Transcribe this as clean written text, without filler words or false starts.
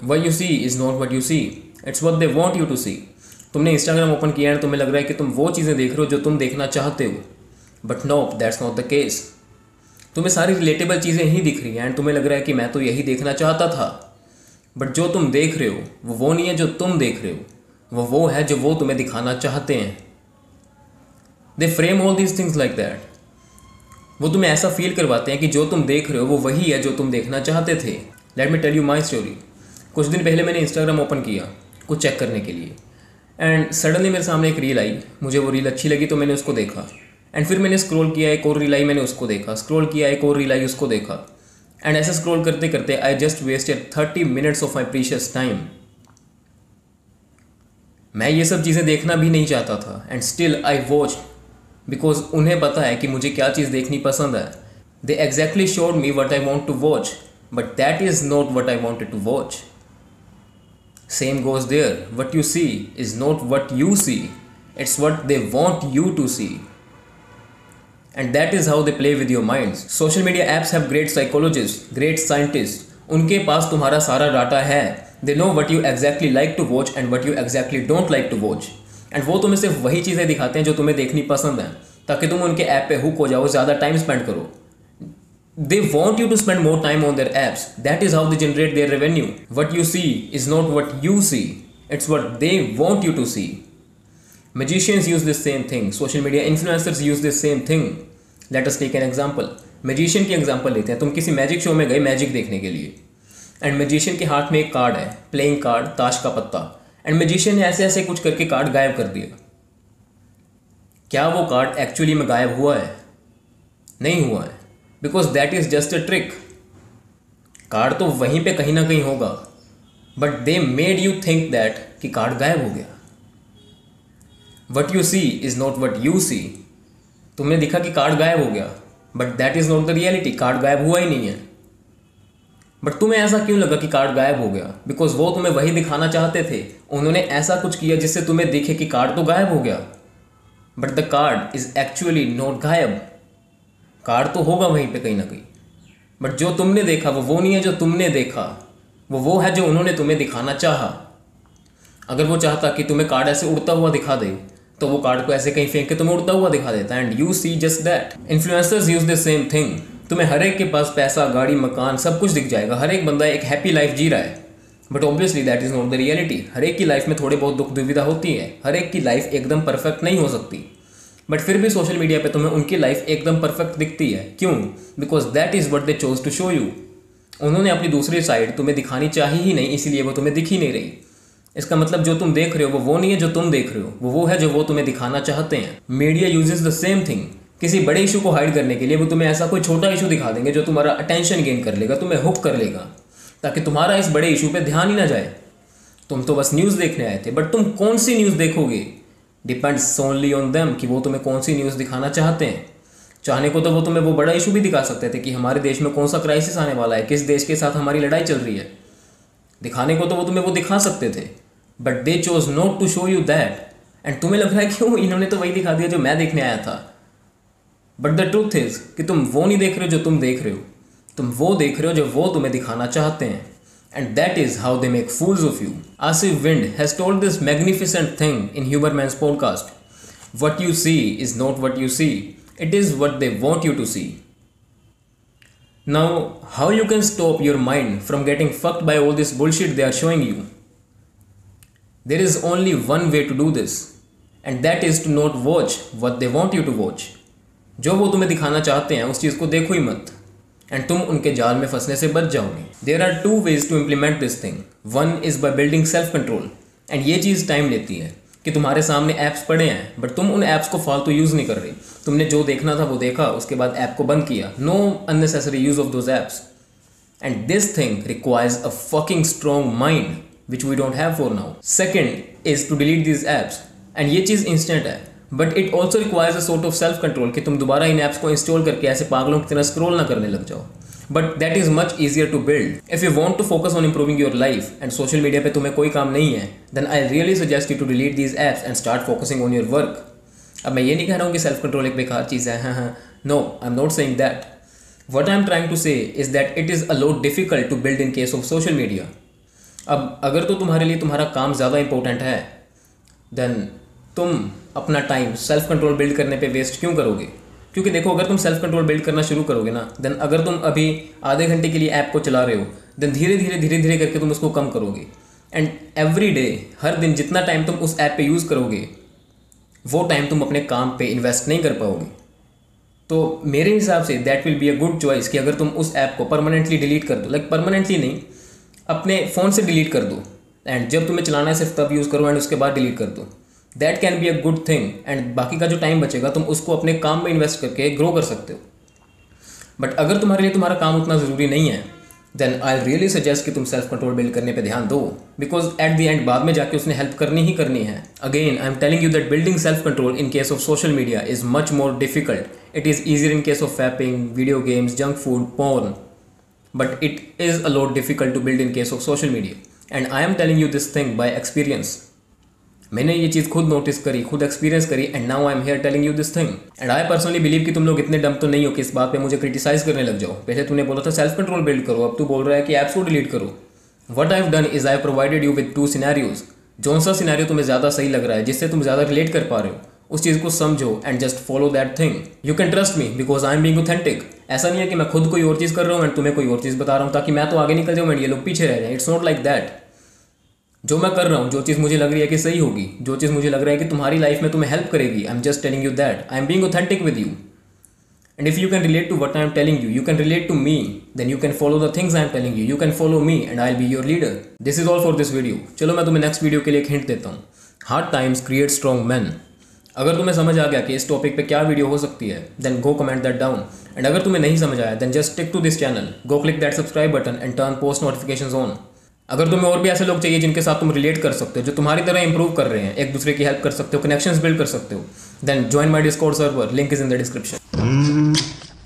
What you see is not what you see. It's what they want you to see. तुमने Instagram open किया है, तुम्हें लग रहा है कि तुम वो चीज़ें देख रहे हो जो तुम देखना चाहते हो, but no, that's not the case. तुम्हें सारी रिलेटेबल चीज़ें ही दिख रही हैं एंड तुम्हें लग रहा है कि मैं तो यही देखना चाहता था, बट जो तुम देख रहे हो वो नहीं है जो तुम देख रहे हो, वो है जो वो तुम्हें दिखाना चाहते हैं. They frame all these things like that. वो तुम्हें ऐसा फील करवाते हैं कि जो तुम देख रहे हो वो वही है जो तुम देखना चाहते थे. Let me tell you my story. कुछ दिन पहले मैंने इंस्टाग्राम ओपन किया कुछ चेक करने के लिए, एंड सडनली मेरे सामने एक रील आई. मुझे वो रील अच्छी लगी तो मैंने उसको देखा, एंड फिर मैंने स्क्रॉल किया, एक और रील आई, मैंने उसको देखा, स्क्रॉल किया, एक और रील आई, उसको देखा, एंड ऐसे स्क्रॉल करते करते I just wasted 30 minutes of my precious time. मैं ये सब चीज़ें देखना भी नहीं चाहता था and still I watch, because उन्हें पता है कि मुझे क्या चीज़ देखनी पसंद है. They exactly showed me what I want to watch, but that is not what I wanted to watch. Same goes there. What you see is not what you see. It's what they want you to see. And that is how they play with your minds. Social media apps have great psychologists, great scientists. उनके पास तुम्हारा सारा data है. They know what you exactly like to watch and what you exactly don't like to watch. And वो तुम्हें सिर्फ वही चीज़ें दिखाते हैं जो तुम्हें देखनी पसंद है, ताकि तुम उनके ऐप पे हुक हो जाओ, ज़्यादा टाइम स्पेंड करो. They want you to spend more time on their apps. That is how they generate their revenue. What you see is not what you see. It's what they want you to see. Magicians use this same thing. Social media influencers use this same thing. Let us take an example. Magician की example लेते हैं. तुम किसी magic show में गए magic देखने के लिए, एंड मैजिशियन के हाथ में एक कार्ड है, प्लेइंग कार्ड, ताश का पत्ता, एंड मैजिशियन ने ऐसे ऐसे कुछ करके कार्ड गायब कर दिया. क्या वो कार्ड एक्चुअली में गायब हुआ है? नहीं हुआ है, because that is just a trick. Card तो वहीं पे कहीं ना कहीं होगा, but they made you think that कि कार्ड गायब हो गया. What you see is not what you see. तुमने दिखा कि कार्ड गायब हो गया, but that is not the reality. Card गायब हुआ ही नहीं है. बट तुम्हें ऐसा क्यों लगा कि कार्ड गायब हो गया? बिकॉज वो तुम्हें वही दिखाना चाहते थे. उन्होंने ऐसा कुछ किया जिससे तुम्हें दिखे कि कार्ड तो गायब हो गया, but the card is actually not गायब. कार्ड तो होगा वहीं पे कहीं ना कहीं, बट जो तुमने देखा वो नहीं है जो तुमने देखा. वो है जो उन्होंने तुम्हें दिखाना चाहा. अगर वो चाहता कि तुम्हें कार्ड ऐसे उड़ता हुआ दिखा दे, तो वो कार्ड को ऐसे कहीं फेंक के तुम्हें उड़ता हुआ दिखा देता, and you see just that. Influencers use the same thing. तुम्हें हर एक के पास पैसा, गाड़ी, मकान, सब कुछ दिख जाएगा. हर एक बंदा एक हैप्पी लाइफ जी रहा है, but obviously that is not the reality. हर एक की लाइफ में थोड़े बहुत दुख दुविधा होती है. हर एक की लाइफ एकदम परफेक्ट नहीं हो सकती, बट फिर भी सोशल मीडिया पे तुम्हें उनकी लाइफ एकदम परफेक्ट दिखती है. क्यों? Because that is what they chose to show you. उन्होंने अपनी दूसरी साइड तुम्हें दिखानी चाहिए ही नहीं, इसीलिए वो तुम्हें दिख ही नहीं रही. इसका मतलब जो तुम देख रहे हो वो नहीं है जो तुम देख रहे हो, वो है जो वो तुम्हें दिखाना चाहते हैं. Media uses the same thing. किसी बड़े इशू को हाइड करने के लिए वो तुम्हें ऐसा कोई छोटा इशू दिखा देंगे जो तुम्हारा अटेंशन गेन कर लेगा, तुम्हें हुक कर लेगा, ताकि तुम्हारा इस बड़े इशू पे ध्यान ही ना जाए. तुम तो बस न्यूज़ देखने आए थे, बट तुम कौन सी न्यूज़ देखोगे डिपेंड्स ओनली ऑन देम, कि वो तुम्हें कौन सी न्यूज़ दिखाना चाहते हैं. चाहने को तो वो तुम्हें वो बड़ा इशू भी दिखा सकते थे कि हमारे देश में कौन सा क्राइसिस आने वाला है, किस देश के साथ हमारी लड़ाई चल रही है. दिखाने को तो वो तुम्हें वो दिखा सकते थे, but they chose not to show you that. And तुम्हें लग रहा है क्यों इन्होंने तो वही दिखा दिया जो मैं देखने आया था. बट द ट्रूथ इज कि तुम वो नहीं देख रहे हो जो तुम देख रहे हो, तुम वो देख रहे हो जो वो तुम्हें दिखाना चाहते हैं. And that is how they make fools of you. Asif Wind has told this magnificent thing in Huberman's podcast. What you see is not what you see. It is what they want you to see. Now, how you can stop your mind from getting fucked by all this bullshit they are showing you? There is only one way to do this, and that is to not watch what they want you to watch. जो वो तुम्हें दिखाना चाहते हैं उस चीज़ को देखो ही मत, एंड तुम उनके जाल में फंसने से बच जाओगे. There are 2 ways to implement this thing. One is by building self control, and ये चीज़ टाइम लेती है कि तुम्हारे सामने ऐप्स पड़े हैं, बट तुम उन ऐप्स को फालतू यूज़ नहीं कर रही. तुमने जो देखना था वो देखा, उसके बाद ऐप को बंद किया. No unnecessary use of those apps. And this thing requires a fucking strong mind which we don't have for now. Second is to delete this apps, and ये चीज़ इंस्टेंट है, but it also requires a sort of self control कि तुम दोबारा इन apps को install करके ऐसे पागलों की तरह स्क्रॉल ना करने लग जाओ. But that is much easier to build. If you want to focus on improving your life and social media पे तुम्हें कोई काम नहीं है, then I really suggest you to delete these apps and start focusing on your work. अब मैं ये नहीं कह रहा हूँ कि सेल्फ कंट्रोल एक बेकार चीज़ है. हाँ, no, I am not saying that. What I am trying to say is that it is a lot difficult to build in case of social media. अब अगर तो तुम्हारे लिए तुम्हारा काम ज़्यादा इंपॉर्टेंट है, देन तुम अपना टाइम सेल्फ कंट्रोल बिल्ड करने पे वेस्ट क्यों करोगे? क्योंकि देखो, अगर तुम सेल्फ कंट्रोल बिल्ड करना शुरू करोगे ना, देन अगर तुम अभी आधे घंटे के लिए ऐप को चला रहे हो, देन धीरे धीरे करके तुम उसको कम करोगे। एंड एवरी डे, हर दिन जितना टाइम तुम उस ऐप पे यूज़ करोगे, वो टाइम तुम अपने काम पे इन्वेस्ट नहीं कर पाओगे। तो मेरे हिसाब say that will be a good choice कि अगर तुम उस ऐप को परमानेंटली डिलीट कर दो, लाइक परमानेंटली नहीं, अपने फ़ोन से डिलीट कर दो, एंड जब तुम्हें चलाना है सिर्फ तब यूज़ करो, एंड उसके बाद डिलीट कर दो। That can be a good thing, and बाकी का जो टाइम बचेगा तुम उसको अपने काम में इन्वेस्ट करके ग्रो कर सकते हो। बट अगर तुम्हारे लिए तुम्हारा काम उतना ज़रूरी नहीं है, देन आई रियली सजेस्ट कि तुम सेल्फ कंट्रोल बिल्ड करने पे ध्यान दो, बिकॉज एट द एंड बाद में जाके उसने हेल्प करनी ही करनी है। Again I am telling you that building self control in case of social media is much more difficult. It is easier in case of vaping, video games, junk food, porn, but it is a lot difficult to build in case of social media. And I am telling you this thing by experience. मैंने ये चीज़ खुद notice करी, खुद experience करी, and now I am here telling you this thing. And I personally believe कि तुम लोग इतने डम तो नहीं हो कि इस बात पे मुझे क्रिटिसाइज करने लग जाओ. पहले तूने बोला था सेल्फ कंट्रोल बिल्ड करो, अब तू बोल रहा है कि ऐप्स को डिलीट करो. What I have done is I have provided you with 2 scenarios. जौन सा सिनेरियो तुम्हें ज़्यादा सही लग रहा है, जिससे तुम ज़्यादा रिलेट कर पा रहे हो, उस चीज़ को समझो and just follow that thing. You can trust me because I am being authentic. ऐसा नहीं है कि मैं खुद कोई और चीज़ कर रहा हूँ एंड तुम्हें कोई और चीज़ बता रहा हूँ ताकि मैं तो आगे निकल जाऊँ एंड ये लोग पीछे रह जाएं. It's not like that. जो मैं कर रहा हूँ, जो चीज़ मुझे लग रही है कि सही होगी, जो चीज़ मुझे लग रहा है कि तुम्हारी लाइफ में तुम्हें हेल्प करेगी, I am just telling you that. I am being authentic with you. And if you can relate to what I am telling you, you can relate to me, then you can follow the things I am telling you. You can follow me and I will be your leader. This is all for this video. चलो मैं तुम्हें next video के लिए एक hint देता हूँ. Hard times create strong man. अगर तुम्हें समझ आ गया कि इस टॉपिक पे क्या वीडियो हो सकती है, then go comment that down. And अगर तुम्हें नहीं समझ आया, then just stick to this channel, go click that subscribe button and turn post notifications on. अगर तुम्हें और भी ऐसे लोग चाहिए जिनके साथ तुम रिलेट कर सकते हो, जो तुम्हारी तरह इंप्रूव कर रहे हैं, एक दूसरे की हेल्प कर सकते हो, कनेक्शंस बिल्ड कर सकते हो, then join my Discord server, link is in the description.